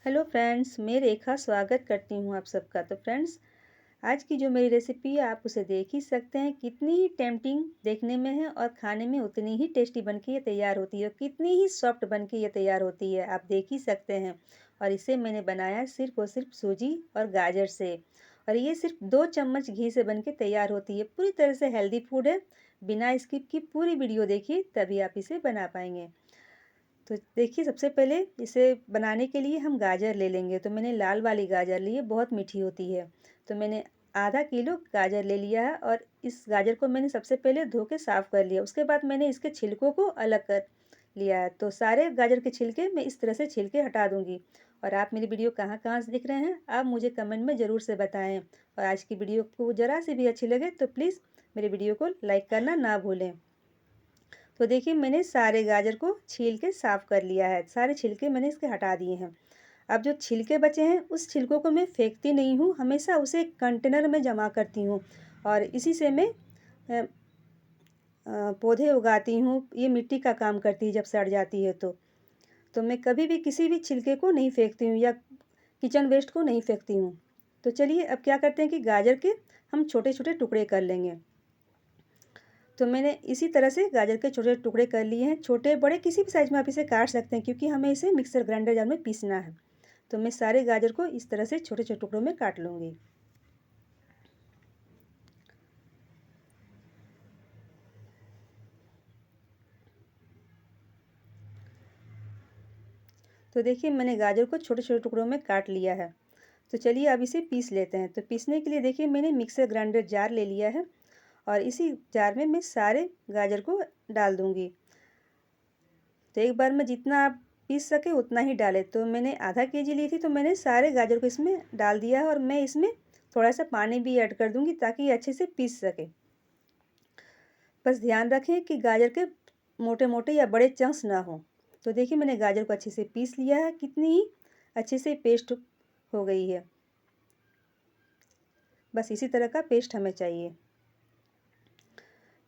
Hello friends, मैं रेखा स्वागत करती हूँ आप सबका। तो फ्रेंड्स, आज की जो मेरी रेसिपी है आप उसे देख ही सकते हैं। कितनी ही टेम्पटिंग देखने में है और खाने में उतनी ही टेस्टी बन के ये तैयार होती है। कितनी ही सॉफ्ट बन के ये तैयार होती है, आप देख ही सकते हैं। और इसे मैंने बनाया सिर्फ और सिर्फ सूजी और गाजर से। और ये सिर्फ 2 चम्मच घी से बन के तैयार होती है। पूरी तरह से हेल्दी फूड है। बिना स्किप की पूरी वीडियो देखिए, तभी आप इसे बना पाएंगे। तो देखिए, सबसे पहले इसे बनाने के लिए हम गाजर ले लेंगे। तो मैंने लाल वाली गाजर ली है, बहुत मीठी होती है। तो मैंने आधा किलो गाजर ले लिया है और इस गाजर को मैंने सबसे पहले धो के साफ़ कर लिया। उसके बाद मैंने इसके छिलकों को अलग कर लिया है। तो सारे गाजर के छिलके मैं इस तरह से छिलके हटा दूँगी। और आप मेरी वीडियो कहाँ कहाँ से देख रहे हैं, आप मुझे कमेंट में ज़रूर से बताएँ। और आज की वीडियो को ज़रा सी भी अच्छी लगे तो प्लीज़ मेरी वीडियो को लाइक करना ना भूलें। तो देखिए, मैंने सारे गाजर को छील के साफ़ कर लिया है। सारे छिलके मैंने इसके हटा दिए हैं। अब जो छिलके बचे हैं उस छिलकों को मैं फेंकती नहीं हूँ, हमेशा उसे एक कंटेनर में जमा करती हूँ। और इसी से मैं पौधे उगाती हूँ। ये मिट्टी का काम करती है जब सड़ जाती है तो मैं कभी भी किसी भी छिलके को नहीं फेंकती हूँ या किचन वेस्ट को नहीं फेंकती हूँ। तो चलिए, अब क्या करते हैं कि गाजर के हम छोटे छोटे टुकड़े कर लेंगे। तो मैंने इसी तरह से गाजर के छोटे टुकड़े कर लिए हैं। छोटे बड़े किसी भी साइज़ में आप इसे काट सकते हैं, क्योंकि हमें इसे मिक्सर ग्राइंडर जार में पीसना है। तो मैं सारे गाजर को इस तरह से छोटे छोटे टुकड़ों में काट लूँगी। तो देखिए, मैंने गाजर को छोटे छोटे टुकड़ों में काट लिया है। तो चलिए अब इसे पीस लेते हैं। तो पीसने के लिए देखिए, मैंने मिक्सर ग्राइंडर जार ले लिया है और इसी जार में मैं सारे गाजर को डाल दूँगी। तो एक बार में जितना आप पीस सके उतना ही डालें। तो मैंने आधा केजी ली थी, तो मैंने सारे गाजर को इसमें डाल दिया है और मैं इसमें थोड़ा सा पानी भी ऐड कर दूंगी ताकि ये अच्छे से पीस सके। बस ध्यान रखें कि गाजर के मोटे मोटे या बड़े चंक्स ना हो। तो देखिए, मैंने गाजर को अच्छे से पीस लिया है। कितनी ही अच्छे से पेस्ट हो गई है। बस इसी तरह का पेस्ट हमें चाहिए।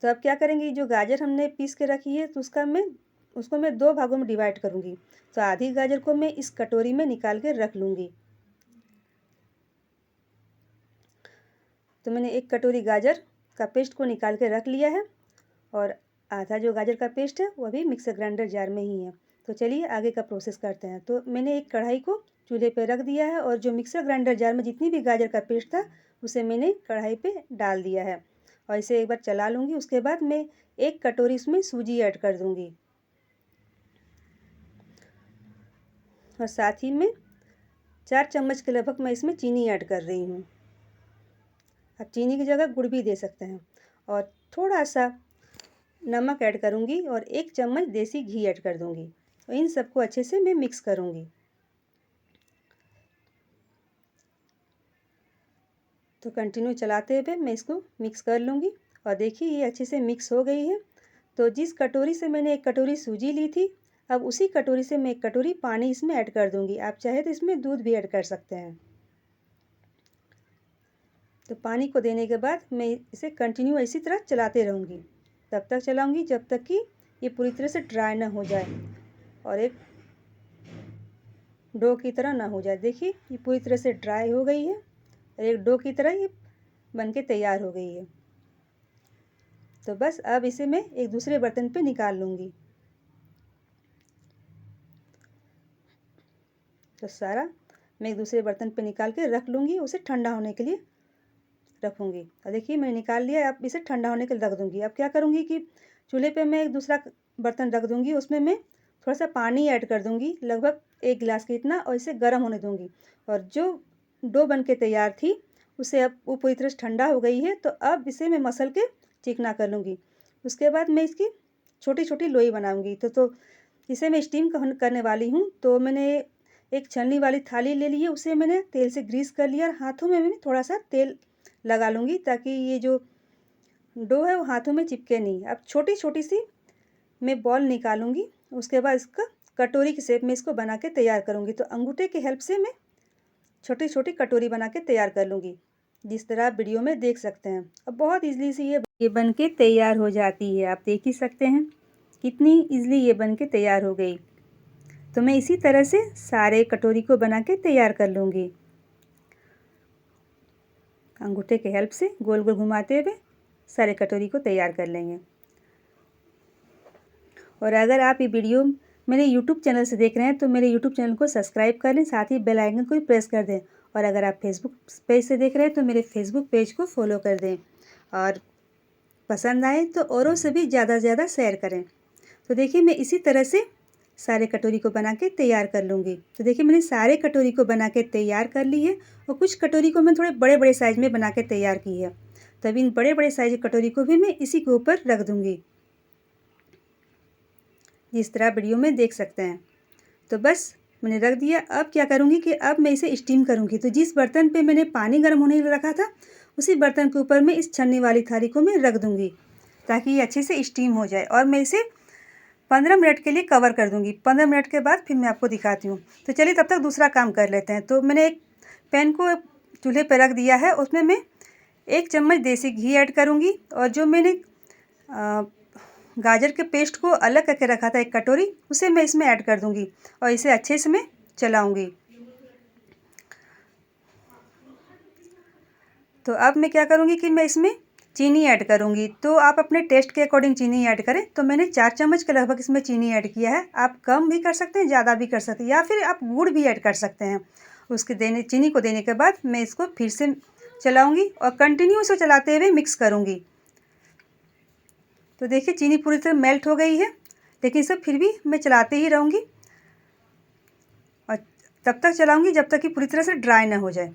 तो अब क्या करेंगे, जो गाजर हमने पीस के रखी है तो उसको मैं 2 भागों में डिवाइड करूँगी। तो आधी गाजर को मैं इस कटोरी में निकाल के रख लूँगी। तो मैंने 1 कटोरी गाजर का पेस्ट को निकाल के रख लिया है और आधा जो गाजर का पेस्ट है वो भी मिक्सर ग्राइंडर जार में ही है। तो चलिए आगे का प्रोसेस करते हैं। तो मैंने एक कढ़ाई को चूल्हे पे रख दिया है और जो मिक्सर ग्राइंडर जार में जितनी भी गाजर का पेस्ट था उसे मैंने कढ़ाई पे डाल दिया है और इसे एक बार चला लूँगी। उसके बाद मैं 1 कटोरी इसमें सूजी ऐड कर दूँगी और साथ ही में 4 चम्मच के लगभग मैं इसमें चीनी ऐड कर रही हूँ। आप चीनी की जगह गुड़ भी दे सकते हैं। और थोड़ा सा नमक ऐड करूँगी और 1 चम्मच देसी घी ऐड कर दूँगी। और इन सबको अच्छे से मैं मिक्स करूँगी। तो कंटिन्यू चलाते हुए मैं इसको मिक्स कर लूँगी। और देखिए, ये अच्छे से मिक्स हो गई है। तो जिस कटोरी से मैंने 1 कटोरी सूजी ली थी, अब उसी कटोरी से मैं 1 कटोरी पानी इसमें ऐड कर दूँगी। आप चाहे तो इसमें दूध भी ऐड कर सकते हैं। तो पानी को देने के बाद मैं इसे कंटिन्यू इसी तरह चलाते रहूँगी। तब तक चलाऊँगी जब तक कि ये पूरी तरह से ड्राई ना हो जाए और एक डो की तरह ना हो जाए। देखिए, ये पूरी तरह से ड्राई हो गई है और एक डो की तरह ये बन के तैयार हो गई है। तो बस अब इसे मैं एक दूसरे बर्तन पे निकाल लूँगी। तो सारा मैं एक दूसरे बर्तन पे निकाल के रख लूँगी, उसे ठंडा होने के लिए रखूँगी। और देखिए, मैंने निकाल लिया। अब इसे ठंडा होने के लिए रख दूँगी। अब क्या करूँगी कि चूल्हे पे मैं एक दूसरा बर्तन रख दूँगी, उसमें मैं थोड़ा सा पानी ऐड कर दूँगी, लगभग 1 गिलास के इतना, और इसे गर्म होने दूँगी। और जो डो बन के तैयार थी उसे अब वो पूरी तरह से ठंडा हो गई है। तो अब इसे मैं मसल के चिकना कर लूँगी। उसके बाद मैं इसकी छोटी छोटी लोई बनाऊँगी। तो इसे मैं स्टीम करने वाली हूँ। तो मैंने एक छलनी वाली थाली ले ली है, उसे मैंने तेल से ग्रीस कर लिया और हाथों में मैं थोड़ा सा तेल लगा लूँगी ताकि ये जो डो है वो हाथों में चिपके नहीं। अब छोटी छोटी सी मैं बॉल निकालूंगी। उसके बाद इसका कटोरी की शेप में इसको बना के तैयार करूँगी। तो अंगूठे की हेल्प से मैं छोटी छोटी कटोरी बना के तैयार कर लूँगी, जिस तरह आप वीडियो में देख सकते हैं। अब बहुत ईजिली से ये बन के तैयार हो जाती है। आप देख ही सकते हैं कितनी ईजिली ये बन के तैयार हो गई। तो मैं इसी तरह से सारे कटोरी को बना के तैयार कर लूँगी। अंगूठे के हेल्प से गोल गोल घुमाते हुए सारे कटोरी को तैयार कर लेंगे। और अगर आप ये वीडियो मेरे यूट्यूब चैनल से देख रहे हैं तो मेरे यूट्यूब चैनल को सब्सक्राइब कर लें, साथ ही बेल आइकन को भी प्रेस कर दें। और अगर आप फेसबुक पेज से देख रहे हैं तो मेरे फेसबुक पेज को फॉलो कर दें और पसंद आए तो औरों से भी ज़्यादा से ज़्यादा शेयर करें। तो देखिए मैं इसी तरह से सारे कटोरी को बना के तैयार कर लूँगी। तो देखिए मैंने सारे कटोरी को बना के तैयार कर ली है और कुछ कटोरी को मैं थोड़े बड़े बड़े साइज़ में बना के तैयार की है। तब इन बड़े बड़े साइज कटोरी को भी मैं इसी के ऊपर रख दूँगी, जिस तरह वीडियो में देख सकते हैं। तो बस मैंने रख दिया। अब क्या करूँगी कि अब मैं इसे स्टीम करूँगी। तो जिस बर्तन पे मैंने पानी गर्म होने के लिए रखा था उसी बर्तन के ऊपर मैं इस छन्नी वाली थाली को मैं रख दूँगी ताकि ये अच्छे से स्टीम हो जाए। और मैं इसे 15 मिनट के लिए कवर कर दूँगी। 15 मिनट के बाद फिर मैं आपको दिखाती हूँ। तो चलिए तब तक दूसरा काम कर लेते हैं। तो मैंने एक पैन को चूल्हे पर रख दिया है, उसमें मैं 1 चम्मच देसी घी ऐड करूँगी और जो मैंने गाजर के पेस्ट को अलग करके रखा था एक कटोरी, उसे मैं इसमें ऐड कर दूँगी और इसे अच्छे से मैं चलाऊँगी। तो अब मैं क्या करूँगी कि मैं इसमें चीनी ऐड करूँगी। तो आप अपने टेस्ट के अकॉर्डिंग चीनी ऐड करें। तो मैंने 4 चम्मच के लगभग इसमें चीनी ऐड किया है। आप कम भी कर सकते हैं, ज़्यादा भी कर सकते हैं, या फिर आप गुड़ भी ऐड कर सकते हैं। उसके चीनी को देने के बाद मैं इसको फिर से चलाऊँगी और कंटिन्यू इसे चलाते हुए मिक्स करूँगी। तो देखिए चीनी पूरी तरह मेल्ट हो गई है, लेकिन इसे फिर भी मैं चलाते ही रहूँगी और तब तक चलाऊँगी जब तक कि पूरी तरह से ड्राई ना हो जाए।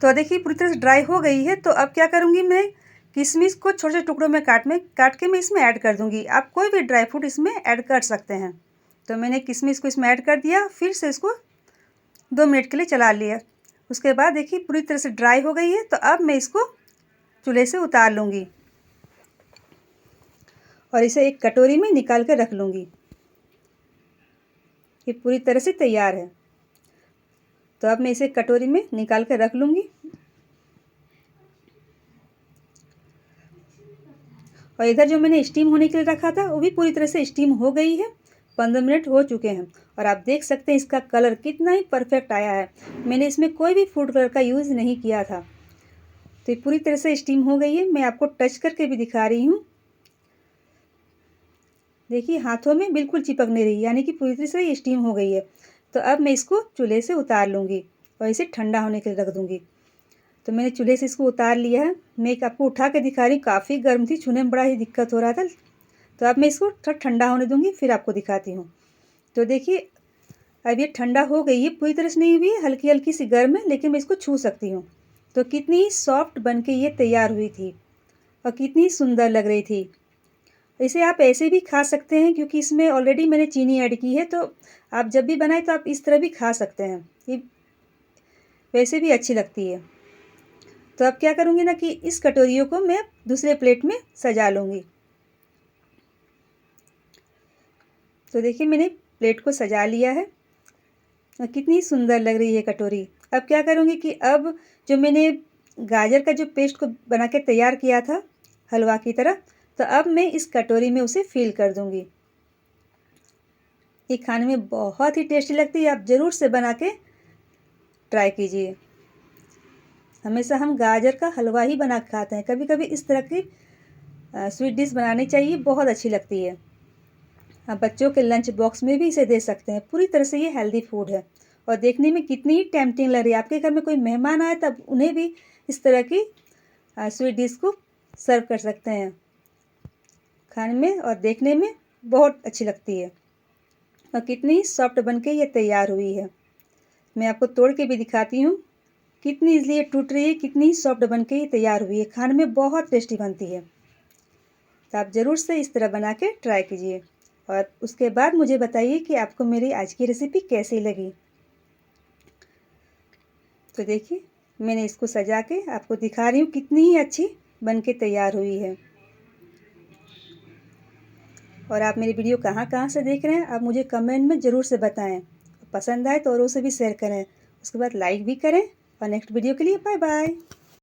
तो देखिए पूरी तरह से ड्राई हो गई है। तो अब क्या करूँगी, मैं किशमिश को छोटे छोटे टुकड़ों में काट के मैं इसमें ऐड कर दूँगी। आप कोई भी ड्राई फ्रूट इसमें ऐड कर सकते हैं। तो मैंने किशमिश को इसमें ऐड कर दिया, फिर से इसको 2 मिनट के लिए चला लिया। उसके बाद देखिए पूरी तरह से ड्राई हो गई है। तो अब मैं इसको चूल्हे से उतार लूँगी और इसे एक कटोरी में निकाल कर रख लूँगी। ये पूरी तरह से तैयार है। तो अब मैं इसे कटोरी में निकाल कर रख लूँगी और इधर जो मैंने स्टीम होने के लिए रखा था वो भी पूरी तरह से स्टीम हो गई है। 15 मिनट हो चुके हैं और आप देख सकते हैं इसका कलर कितना ही परफेक्ट आया है। मैंने इसमें कोई भी फूड कलर का यूज़ नहीं किया था। तो ये पूरी तरह से स्टीम हो गई है। मैं आपको टच करके भी दिखा रही हूँ। देखिए हाथों में बिल्कुल चिपक नहीं रही, यानी कि पूरी तरह से स्टीम हो गई है। तो अब मैं इसको चूल्हे से उतार लूँगी और इसे ठंडा होने के लिए रख दूँगी। तो मैंने चूल्हे से इसको उतार लिया है। मैं एक आपको उठा के दिखा रही हूँ, काफ़ी गर्म थी, छूने में बड़ा ही दिक्कत हो रहा था। तो अब मैं इसको थोड़ा ठंडा होने दूँगी, फिर आपको दिखाती हूँ। तो देखिए अब ये ठंडा हो गई है, पूरी तरह से नहीं हुई है, हल्की हल्की सी गर्म है, लेकिन मैं इसको छू सकती हूँ। तो कितनी सॉफ्ट बन के ये तैयार हुई थी और कितनी सुंदर लग रही थी। इसे आप ऐसे भी खा सकते हैं क्योंकि इसमें ऑलरेडी मैंने चीनी ऐड की है। तो आप जब भी बनाएं तो आप इस तरह भी खा सकते हैं, ये वैसे भी अच्छी लगती है। तो अब क्या करूँगी ना कि इस कटोरियों को मैं दूसरे प्लेट में सजा लूँगी। तो देखिए मैंने प्लेट को सजा लिया है और कितनी सुंदर लग रही है कटोरी। अब क्या करूँगी कि अब जो मैंने गाजर का जो पेस्ट को बना के तैयार किया था हलवा की तरह, तो अब मैं इस कटोरी में उसे फिल कर दूँगी। ये खाने में बहुत ही टेस्टी लगती है, आप ज़रूर से बना के ट्राई कीजिए। हमेशा हम गाजर का हलवा ही बना के खाते हैं, कभी कभी इस तरह की स्वीट डिश बनानी चाहिए, बहुत अच्छी लगती है। आप बच्चों के लंच बॉक्स में भी इसे दे सकते हैं। पूरी तरह से ये हेल्दी फूड है और देखने में कितनी ही टेम्पटिंग लग रही है। आपके घर में कोई मेहमान आए तब उन्हें भी इस तरह की स्वीट डिश को सर्व कर सकते हैं। खाने में और देखने में बहुत अच्छी लगती है और कितनी सॉफ्ट बनके ये तैयार हुई है। मैं आपको तोड़ के भी दिखाती हूँ कितनी इजली ये टूट रही है, कितनी सॉफ्ट बनके ये तैयार हुई है। खाने में बहुत टेस्टी बनती है। तो आप ज़रूर से इस तरह बना के ट्राई कीजिए और उसके बाद मुझे बताइए कि आपको मेरी आज की रेसिपी कैसी लगी। तो देखिए मैंने इसको सजा के आपको दिखा रही हूँ कितनी ही अच्छी बनके तैयार हुई है। और आप मेरी वीडियो कहाँ कहाँ से देख रहे हैं आप मुझे कमेंट में ज़रूर से बताएं। पसंद आए तो औरों से भी शेयर करें, उसके बाद लाइक भी करें। और नेक्स्ट वीडियो के लिए बाय बाय।